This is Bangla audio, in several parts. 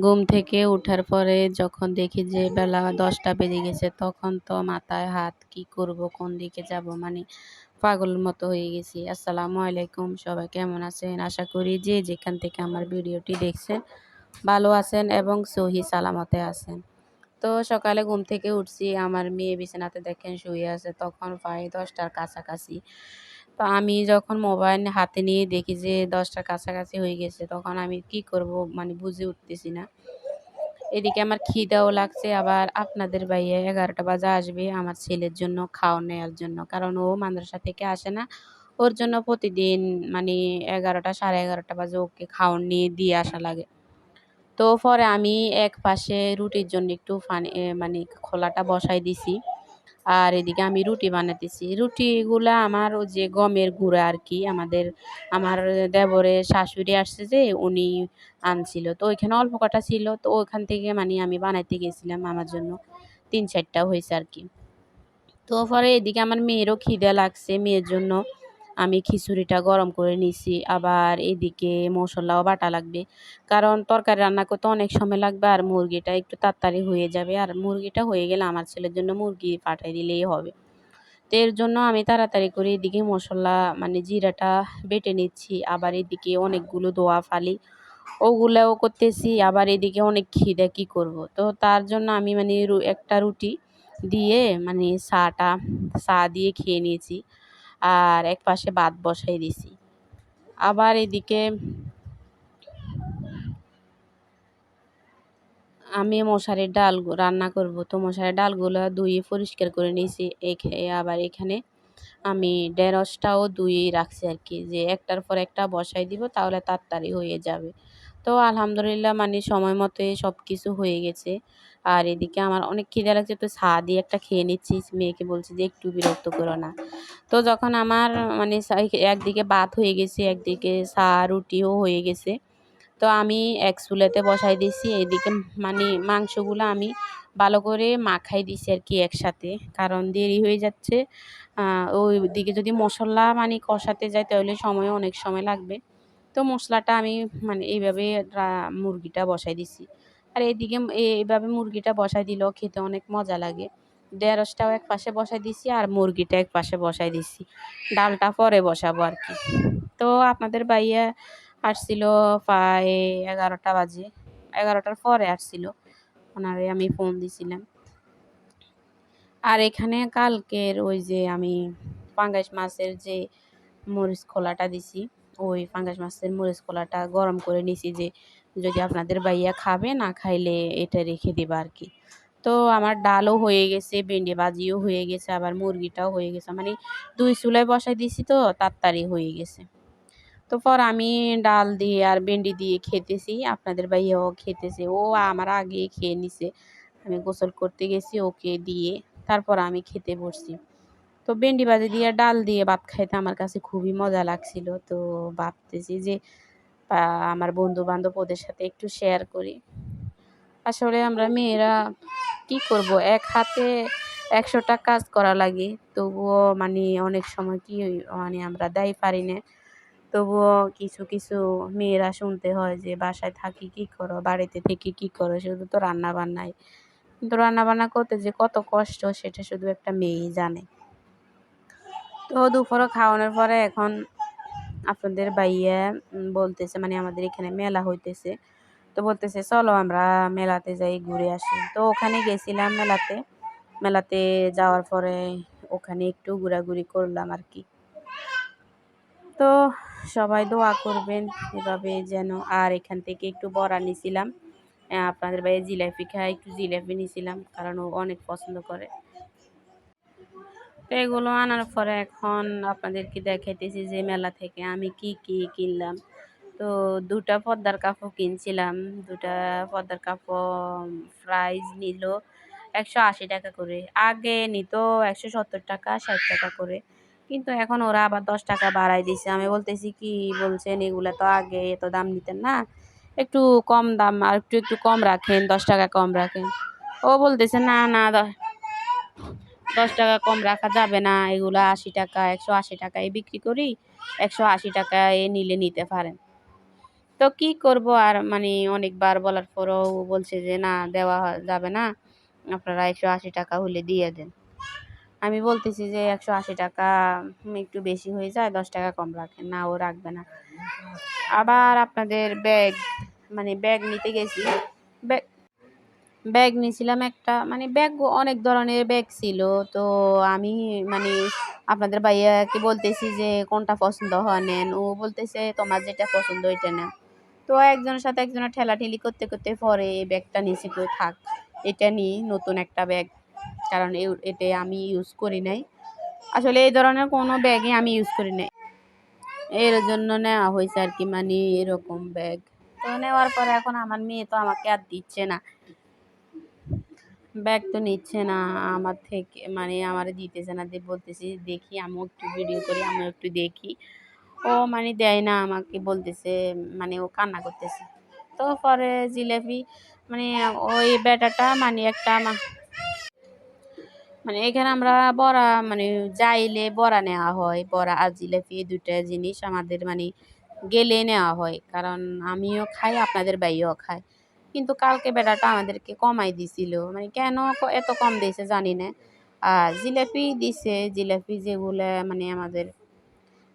ঘুম থেকে উঠার পরে যখন দেখি যে বেলা 10টা বেজে গেছে, তখন তো মাথায় হাত, কি করব, কোন দিকে যাব, মানে পাগলের মতো হয়ে গেছি। আসসালামু আলাইকুম, সবাই কেমন আছেন? আশা করি যে যেখান থেকে আমার ভিডিওটি দেখছেন ভালো আছেন এবং সহি সালামতে আছেন। তো সকালে ঘুম থেকে উঠছি, আমার মেয়ে বিছানাতে দেখেন শুয়ে আছে, তখন প্রায় 10টার কাছাকাছি। তো আমি যখন মোবাইল হাতে নিয়ে দেখি যে 10টার কাছাকাছি হয়ে গেছে, তখন আমি কি করব মানে বুঝে উঠতেছি না। এদিকে আমার খিদাও লাগছে, আবার আপনাদের ভাইয়া 11টা বাজে আসবে আমার ছেলের জন্য খাওয়ার নেওয়ার জন্য, কারণ ও মাদ্রাসা থেকে আসে না। ওর জন্য প্রতিদিন মানে 11টা সাড়ে 11টা বাজে ওকে খাওয়ার নিয়ে দিয়ে আসা লাগে। তো পরে আমি এক পাশে রুটির জন্য একটু মানে খোলাটা বসাই দিছি, আর এদিকে আমি রুটি বানাতেছি। রুটিগুলা আমার ওই যে গমের গুঁড়া আর কি, আমার দেবরের শাশুড়ি আসছে যে উনি আনছিল, তো ওইখানে অল্প কটা ছিল, তো ওইখান থেকে মানে আমি বানাইতে গেছিলাম আমার জন্য 3-4টা হয়েছে আর কি। তো পরে এদিকে আমার মেয়েরও খিদে লাগছে, মেয়ের জন্য আমি খিচুড়িটা গরম করে নিছি। আবার এদিকে মশলাও বাটা লাগবে, কারণ তরকারি রান্না করতে অনেক সময় লাগবে, আর মুরগিটা একটু তাড়াতাড়ি হয়ে যাবে, আর মুরগিটা হয়ে গেলে আমার ছেলের জন্য মুরগি পাঠাই দিলেই হবে। তো এর জন্য আমি তাড়াতাড়ি করে এদিকে মশলা মানে জিরাটা বেটে নিচ্ছি, আবার এদিকে অনেকগুলো দোয়া ফালি ওগুলাও করতেছি, আবার এদিকে অনেক খিদে, কি করব। তো তার জন্য আমি মানে একটা রুটি দিয়ে মানে চা দিয়ে খেয়ে নিয়েছি, আর এক পাশে ভাত বসাই দিছি। আবার এদিকে আমি মশারির ডাল রান্না করব, তো মশারির ডালগুলো ধুয়ে পরিষ্কার করে নিয়েছি। আবার এখানে আমি ঢেঁড়সটাও ধুয়ে রাখছি আর কি, যে একটার পর একটা বসাই দিব, তাহলে তাড়াতাড়ি হয়ে যাবে। তো আলহামদুলিল্লাহ মানে সময় মতো সব কিছু হয়ে গেছে। আর এদিকে আমার অনেক খিদে লাগছে, তো চা দিয়ে একটা খেয়ে নিচ্ছি। মেয়েকে বলছি যে একটু বিরক্ত করো না। তো যখন আমার মানে একদিকে ভাত হয়ে গেছে, একদিকে চা রুটিও হয়ে গেছে, তো আমি এক চুলাতে বসাই দিছি। এদিকে মানে মাংসগুলো আমি ভালো করে মাখাই দিছি আর কি একসাথে, কারণ দেরি হয়ে যাচ্ছে। ওইদিকে যদি মশলা মানে কষাতে যাই তাহলে অনেক সময় লাগবে। তো মশলাটা আমি মানে এইভাবে মুরগিটা বসাই দিছি। আর এইদিকে এইভাবে মুরগিটা বসাই দিলেও খেতে অনেক মজা লাগে। ঢেঁড়সটাও এক পাশে বসাই দিছি, আর মুরগিটা এক পাশে বসাই দিছি। ডালটা পরে বসাবো আর কি। তো আপনাদের ভাইয়া আসছিল প্রায় 11টা বাজে, 11টার পরে আসছিল। ওনারে আমি ফোন দিছিলাম। আর এখানে কালকের ওই যে আমি পাঙ্গাস মাছের যে মরিচ খোলাটা দিছি, ওই পাঙ্গাস মাছের মরিচ খোলাটা গরম করে নিছি, যে যদি আপনাদের ভাইয়া খাবে, না খাইলে এটা রেখে দিবা আর কি। তো আমার ডালও হয়ে গেছে, ভেন্ডি ভাজিও হয়ে গেছে, আবার মুরগিটাও হয়ে গেছে, মানে 2 চুলায় বসাই দিছি, তো তাড়াতাড়ি হয়ে গেছে। তো পর আমি ডাল দিয়ে আর ভেন্ডি দিয়ে খেতেছি, আপনাদের ভাইয়াও খেতেছে। ও আমার আগে খেয়ে নিছে, আমি গোসল করতে গেছি ওকে দিয়ে, তারপর আমি খেতে বসছি। তো ভেন্ডি ভাজি দিয়ে ডাল দিয়ে ভাত খাইতে আমার কাছে খুবই মজা লাগছিল। তো ভাবতেছি যে আমার বন্ধু বান্ধব ওদের সাথে একটু শেয়ার করি। আসলে আমরা মেয়েরা কি করব, এক হাতে 100টা কাজ করা লাগে, তবুও মানে অনেক সময় কি মানে আমরা দায়ী পারি না। তবুও কিছু কিছু মেয়েরা শুনতে হয় যে বাসায় থাকি কি করো, বাড়িতে থেকে কি করো, শুধু তো রান্না বান্নাই। কিন্তু রান্না বান্না করতে যে কত কষ্ট সেটা শুধু একটা মেয়েই জানে। তো দুপুরে খাওয়ানোর পরে এখন আপনাদের ভাইয়া বলতেছে, মানে আমাদের এখানে মেলা হইতেছে, তো বলতেছে চলো আমরা মেলাতে যাই, ঘুরে আসি। তো ওখানে গেছিলাম মেলাতে। মেলাতে যাওয়ার পরে ওখানে একটু ঘোরাঘুরি করলাম আর কি। তো সবাই দোয়া করবেন এভাবে যেন। আর এখান থেকে একটু বড়া নিছিলাম, আপনাদের ভাইয়া জিলাপি খায়, একটু জিলাপি নিছিলাম, কারণ ও অনেক পছন্দ করে। তো এগুলো আনার পরে এখন আপনাদেরকে দেখাইতেছি যে মেলা থেকে আমি কি কি কিনলাম। তো 2টা পর্দার কাপড় কিনছিলাম। 2টা পর্দার কাপড় প্রাইস নিল 180 টাকা করে। আগে নিত 170 টাকা, 60 টাকা করে, কিন্তু এখন ওরা আবার 10 টাকা বাড়াই দিছে। আমি বলতেছি কি বলছেন, এগুলা তো আগে এত দাম নিতেন না, একটু কম দাম আর একটু একটু কম রাখেন, 10 টাকা কম রাখেন। ও বলতেছে না না, 10 টাকা কম রাখা যাবে না, এগুলা 80 টাকা 180 টাকায় বিক্রি করি, 180 টাকায় নিলে নিতে পারেন। তো কি করব আর মানে অনেকবার বলার পরও ও বলছে যে না দেওয়া যাবে না, আপনারা 180 টাকা হলে দিয়ে দেন। আমি বলতেছি যে 180 টাকা একটু বেশি হয়ে যায়, 10 টাকা কম রাখেন। না, ও রাখবে না। আবার আপনাদের ব্যাগ, মানে ব্যাগ নিতে গেছি, ব্যাগ ব্যাগ নিয়েছিলাম একটা, মানে ব্যাগ অনেক ধরনের ব্যাগ ছিল। তো আমি মানে আপনাদের ভাইয়াকে বলতেছি যে কোনটা পছন্দ হয় নেন, ও বলতেছে তোমার যেটা পছন্দ ওইটা নেন। তো একজনের সাথে একজনের ঠেলাঠেলি করতে করতে পরে এই ব্যাগটা নিয়েছি, কই থাক এটা নিই, নতুন একটা ব্যাগ, কারণ এটা আমি ইউজ করি নাই। আসলে এই ধরনের কোনো ব্যাগই আমি ইউজ করি নাই, এর জন্য নেওয়া হয়েছে আর কি, মানে এরকম ব্যাগ। তো নেওয়ার পরে এখন আমার মেয়ে তো আমাকে আর দিচ্ছে না, ব্যাগ তো নিচ্ছে না আমার থেকে, মানে আমার দিতেছে না, বলতেছি দেখি আমিও একটু ভিডিও করি, আমিও একটু দেখি। ও মানে দেয় না আমাকে, বলতেছে মানে ও কান্না করতেছে। তো পরে জিলাপি, মানে ওই ব্যাটাটা মানে একটা মানে এখানে আমরা বড়া, মানে যাইলে বড়া নেওয়া হয়, বড়া আর জিলাপি এই দুইটা জিনিস আমাদের মানে গেলে নেওয়া হয়, কারণ আমিও খাই আপনাদের ভাইও খায়। কিন্তু কালকে বেটাটা আমাদেরকে কমাই দিছিল, মানে কেন এত কম দিয়েছে জানি না। আর জিলাপি দিছে, জিলাপি যেগুলো মানে আমাদের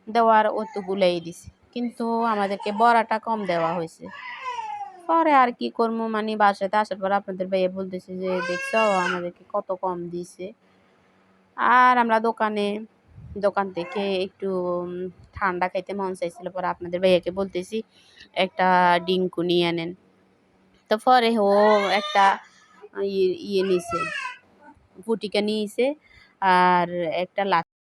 দেওয়ার অতগুলাই দিছে, কিন্তু আমাদেরকে বড়াটা কম দেওয়া হয়েছে। পরে আর কি করবো, মানে বাসাতে আসার পর আপনাদের ভাইয়া বলতেছে যে দেখছো আমাদেরকে কত কম দিছে। আর আমরা দোকান থেকে একটু ঠান্ডা খাইতে মন চাইছিল, পরে আপনাদের ভাইয়াকে বলতেছি একটা ডিঙ্কু নিয়ে আনেন। তো পরে ও একটা ইয়ে নিছে, ফুটিকা নিয়েছে আর একটা